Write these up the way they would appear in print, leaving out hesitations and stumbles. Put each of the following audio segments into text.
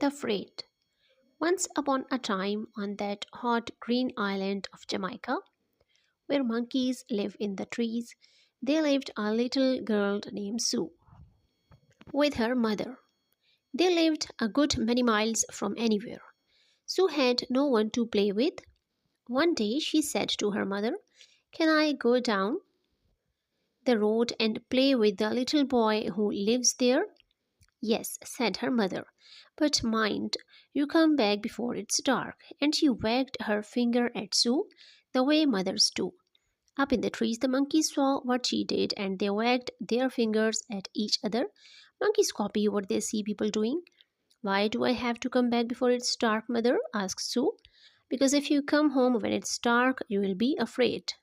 The Fraid. Once upon a time, on that hot green island of Jamaica, where monkeys live in the trees, there lived a little girl named Sue with her mother. They lived a good many miles from anywhere. Sue had no one to play with. One day she said to her mother, "Can I go down the road and play with the little boy who lives there?" "Yes," said her mother, "but mind, you come back before it's dark." And she wagged her finger at Sue, the way mothers do. Up in the trees, the monkeys saw what she did and they wagged their fingers at each other. Monkeys copy what they see people doing. "Why do I have to come back before it's dark, mother?" asked Sue. "Because if you come home when it's dark, you will be afraid."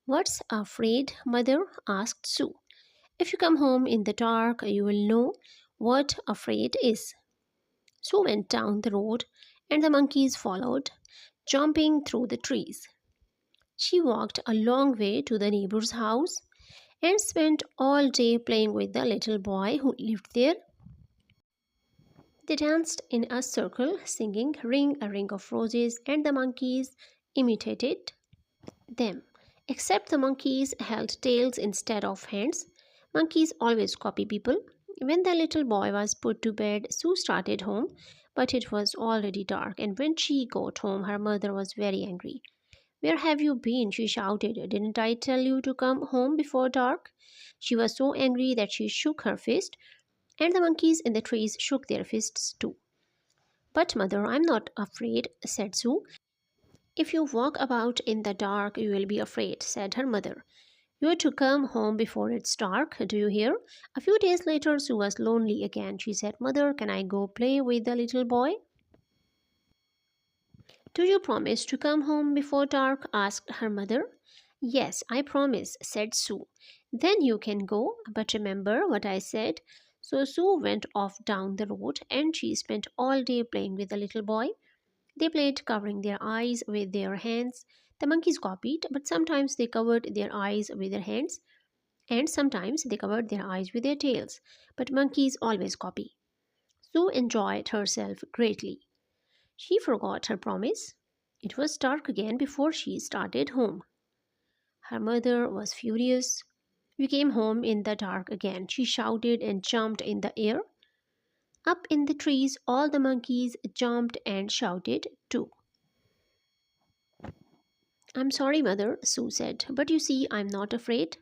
"What's afraid, mother?" asked Sue. "If you come home in the dark, you will know what afraid is." Sue went down the road, and the monkeys followed, jumping through the trees. She walked a long way to the neighbor's house and spent all day playing with the little boy who lived there. They danced in a circle, singing "Ring a Ring of Roses," and the monkeys imitated them. Except the monkeys held tails instead of hands. Monkeys always copy people. When the little boy was put to bed, Sue started home, but it was already dark, and when she got home, her mother was very angry. "Where have you been?" she shouted. "Didn't I tell you to come home before dark?" She was so angry that she shook her fist, and the monkeys in the trees shook their fists too. "But, mother, I'm not afraid," said Sue. "If you walk about in the dark, you will be afraid," said her mother. "You're to come home before it's dark, do you hear?" A few days later, Sue was lonely again. She said, "Mother, can I go play with the little boy?" "Do you promise to come home before dark?" asked her mother. "Yes, I promise," said Sue. "Then you can go, but remember what I said." So Sue went off down the road and she spent all day playing with the little boy. They played covering their eyes with their hands. The monkeys copied, but sometimes they covered their eyes with their hands, and sometimes they covered their eyes with their tails. But monkeys always copy. Sue enjoyed herself greatly. She forgot her promise. It was dark again before she started home. Her mother was furious. "We came home in the dark again," she shouted and jumped in the air. Up in the trees, all the monkeys jumped and shouted too. "I'm sorry, mother," Sue said, "but you see, I'm not afraid."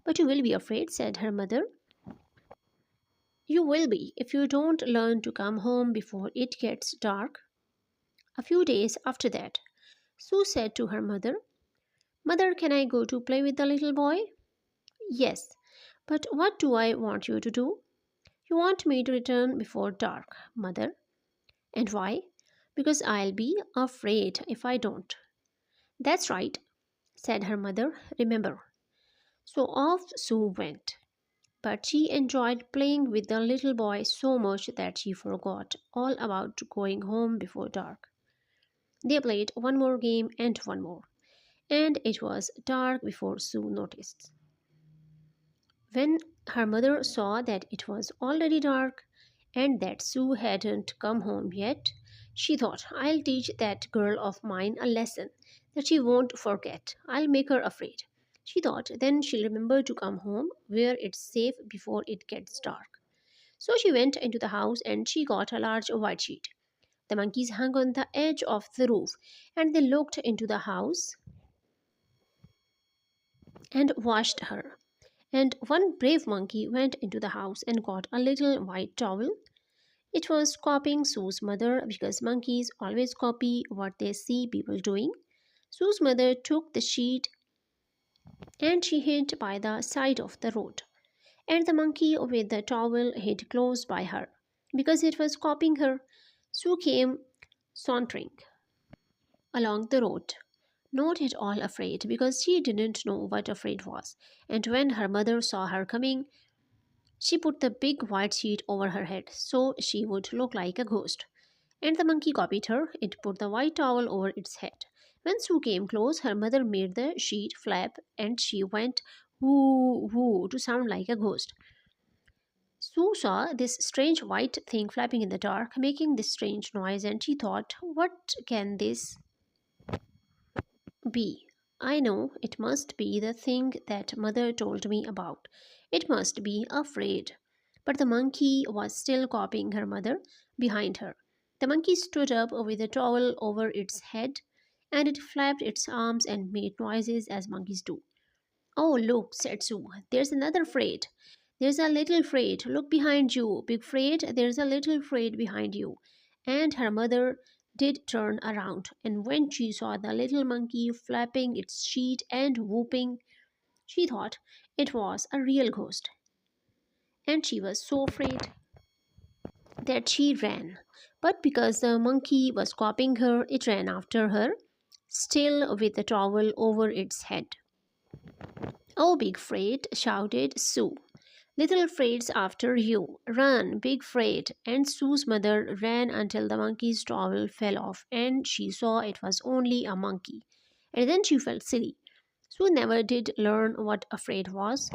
"But you will be afraid," said her mother. "You will be if you don't learn to come home before it gets dark." A few days after that, Sue said to her mother, "Mother, can I go to play with the little boy?" "Yes, but what do I want you to do?" "You want me to return before dark, mother." "And why?" "Because I'll be afraid if I don't." "That's right," said her mother. "Remember." So off Sue went. But she enjoyed playing with the little boy so much that she forgot all about going home before dark. They played one more game and one more, and it was dark before Sue noticed. When her mother saw that it was already dark and that Sue hadn't come home yet, she thought, "I'll teach that girl of mine a lesson that she won't forget. I'll make her afraid." She thought, "Then she'll remember to come home where it's safe before it gets dark." So she went into the house and she got a large white sheet. The monkeys hung on the edge of the roof and they looked into the house and watched her. And one brave monkey went into the house and got a little white towel. It was copying Sue's mother because monkeys always copy what they see people doing. Sue's mother took the sheet and she hid by the side of the road. And the monkey with the towel hid close by her. Because it was copying her, Sue came sauntering along the road, not at all afraid because she didn't know what afraid was. And when her mother saw her coming, she put the big white sheet over her head so she would look like a ghost. And the monkey copied her. It put the white towel over its head. When Sue came close, her mother made the sheet flap and she went whoo whoo to sound like a ghost. Sue saw this strange white thing flapping in the dark, making this strange noise, and she thought, what can this be? I know it must be the thing that mother told me about. It must be afraid. But the monkey was still copying her mother behind her. The monkey stood up with a towel over its head, and it flapped its arms and made noises as monkeys do. Oh, look, said Sue. There's another Fraid. There's a little Fraid. Look behind you, big Fraid. There's a little Fraid behind you. And her mother did turn around, and when she saw the little monkey flapping its sheet and whooping, she thought it was a real ghost. And she was so afraid that she ran. But because the monkey was copying her, it ran after her, still with the towel over its head. Oh, big Fraid, shouted Sue. Little Fraid's after you. Run, big Fraid. And Sue's mother ran until the monkey's towel fell off and she saw it was only a monkey. And then she felt silly. Sue never did learn what afraid was.